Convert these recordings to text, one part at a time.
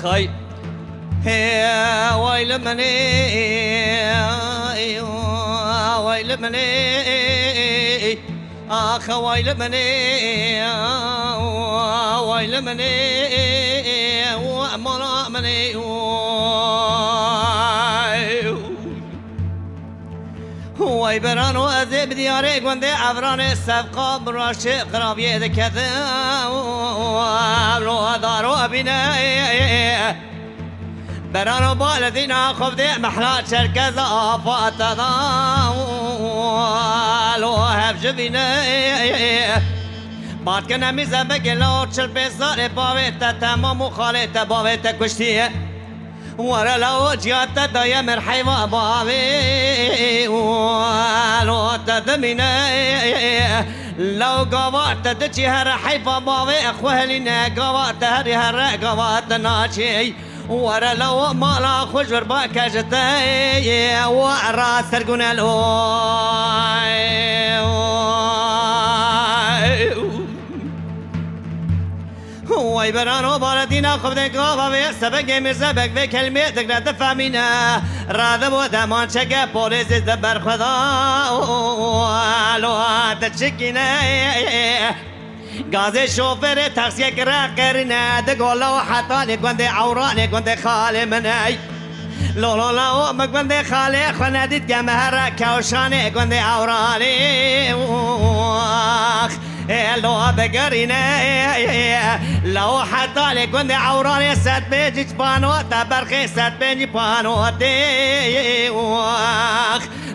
خي هي ويل مني ويل مني آخ ويل مني ويل مني وأمر مني ويبران وأذيب دياري قوندي عبران السبقة براشي قرابي ذكذا ولو دارو أبينا برانو بالدينا خفدي محلات شركز آفاتنا لو هف جبينا بعد كنا ميزة لو تشل بيصاري باويتا تمام وخاليتا باويتا كشتيه ورا لو جيات دايا مرحيوة باوي ولو تدمينا لو قوات دجي هر حيفا باوي اخوهلنا قوات هري هر قوات ناشي ورا لو مالا خجر باكجتي ورا سرقون وای برانو باردینا خوب دکا و سبک مرزبک و کلمه دکرد فهمینا راده بود امان چگه پولیس دبر خدا لو تشکینه گاز شوفر تاکسی کرا کرنه دگولا و حتانی گنده عورانی گنده خاله منی لولو لاو مگنده خاله خندید که مهر کوشانه گنده عورانی لو بقرينا لو حتى لي كنت عوراني سات بيجي بانو تبرخي سات بيجي بانو دي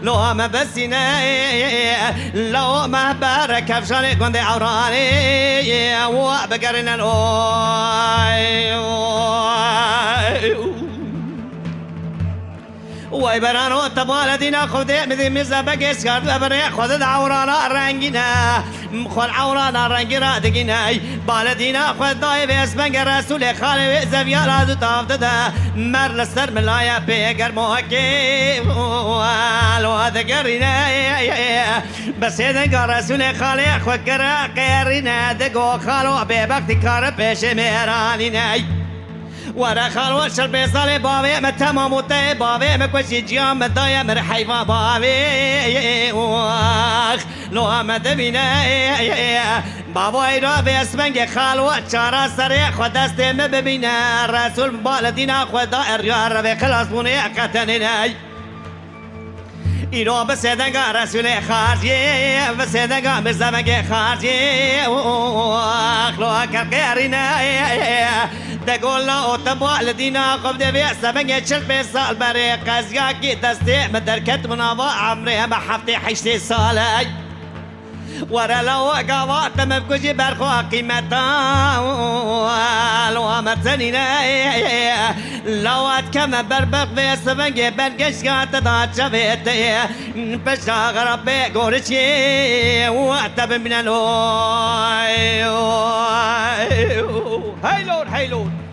لو ما بسينا لو ما بارك افشاني كنت عوراني وبقرينا وای برانو تبال دینا خودی میدی میزه بگیس کرد و بری خود عورانا رنگینه خود عورانا رنگی را دگینه بال دینا خود دای بیس بنگ رسول خالی و زویال از تافت ده مر لستر ملایا پیگر موکی والو دگرینه بس دنگ رسول خالی خود کرا قیرینه دگو خالو بی بختی کار پیش میرانینه ورا خالو شربي صالي بابي متمام وطي بابي مكوشي جيام مدايا مرحيفا بابي واخ لو امد بينا بابا ايرا بيسمنگ خالو چارا سري خدست مبينا رسول بالدينا خدا اريار بخلاص بوني قتنني ایران بسیدنگا رسول خارجی بسیدنگا مرزبنگ خارجی اخلو کرقیرینه دقولا اوتبال دینا قبل بیا سبنگ چل بی سال بری قضیا کی دستی مدرکت مناوا عمره ما هفته 8 ساله ورا لو قوات مفكوجي برخو قيمتا لو مرتنينا لو اتكم بربق في سبنجي برقش قاعدة داتشا بيتي بشا غربي قورشي واتب من هاي لون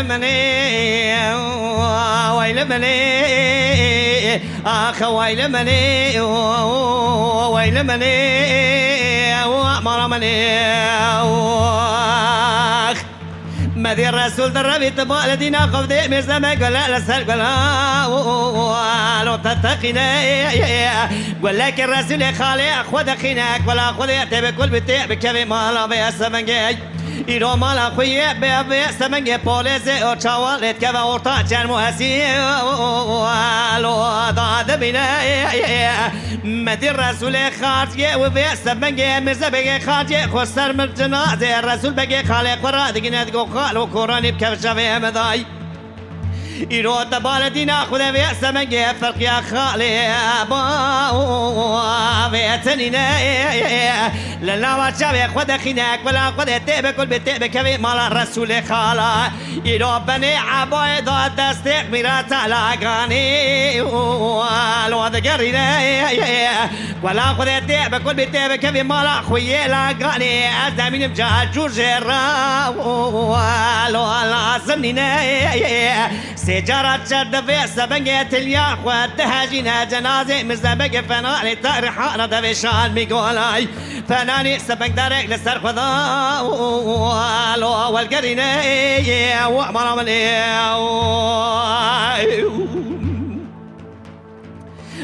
مني ويل مني آخ ويل مني ويل مني وأمر مني مدي الرسول دربي تبال دينا قفدي مزمة قلا لسال قلا لو تتقينا قل لك الرسول خالي خود خينك ولا خود يعتبر كل بتاع بكبي مالا بيسمنجي ایرو مالا خویه به سمنگ پولیس و چوالت که و ارتا چند محسی لو داد بینه مدی رسول خارجه و به سمنگ مرزا بگه خارجه خسر مرجنازه رسول بگه خالق قرآن دگینه دگو خال و قرآنی بکفشوه مدای ایرو تبال دینا خدا به سمنگ فرقی خالی با ویتنینه للا وشاوی خدا خینک ولا خدا تیب کل بتیب کبی مالا رسول خالا ایرو بنی عبای داد دستیق میرات علاقانی لو دگرینه ولا خدا تیب کل بتیب کبی مالا خویه لاقانی از دمینم جا جوجه را لو لازم نینه سجارة شد في سبنجة الياخ والتهاجين جنازة مزبق فناني تاريخ دفي شان ميقولاي فناني سبنج دارك لسر خذا والقرينة وأمر مني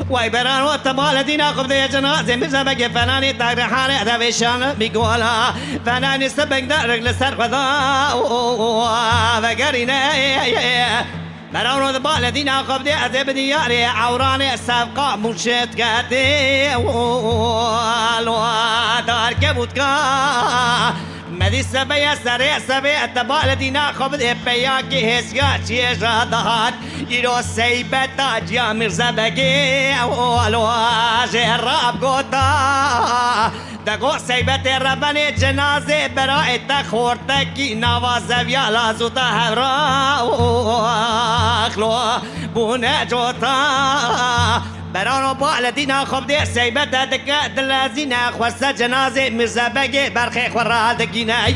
ويبران وتبال دينا قبضي جنازة مزبق فناني تاريخ دفي شان ميقولا فناني سبنج دارك لسر خذا والقرينة برانو دبال دينا قبضي عذاب دياري عوراني السابقة مرشد قاتي دار كبوتكا مدي سبيا سريع سبيا دبال دينا قبضي بياكي هسيا شيجا دهات يرو سيبتا جا مرزا بگي جراب قوتا دقو سيبت ربني جنازة برائي تخورتكي نوازة ويالا زوتا هرا اخلو بونا جوتا برانو بال دینا خوب دی سیبت دکا دلازینا خواسته جنازه مرزا بگی برخی خورال دگینای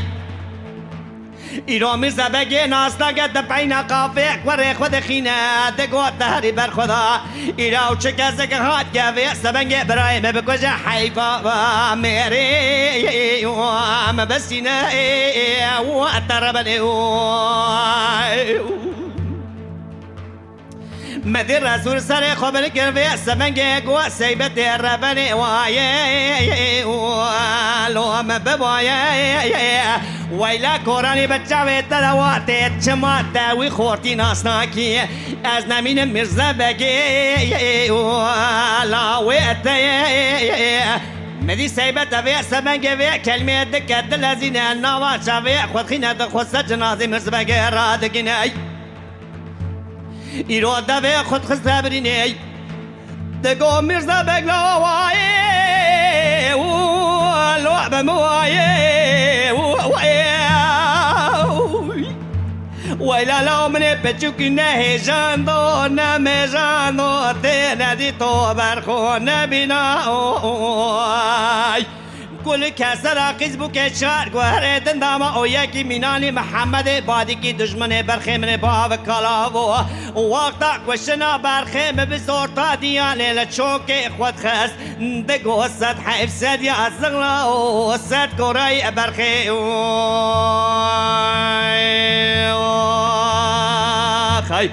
ایرو مرزا بگی ناستا گد پاینا قافه کوره خود خینه دگو تهری بر خدا ایرو چکه که هات گوه سبنگ برای مبکجه حیفا میری مبسینه و اتربنه مدي الرسول سري خبر كرفي سبنجي قوى سيبت الربني وايه لو مبوايه ويلا كوراني بتشاوي تدواتي تشمات وي خورتي ناسناكي از نمين مرزا بگي لا ويتي مدي سيبت في سبنجي في كلمة دكت الذين النواشا في خود خينة خود جنازي مرزا بگي رادقيني ایرو دوی خود خسته برینی دگو مرزا بگلا وایه لعب موایه ویلا لو منی پچوکی نه جاندو نمی جاندو تی ندی تو برخو نبینای كل كسر قز بك شار قهر دندما او يكي ميناني محمد بادي كي دشمن برخي من باب كلاو وقتا كوشنا برخي بزورتا دياني لتشوكي خود خس دقو السد حيف سد يا الزغلا والسد كوري برخي خاي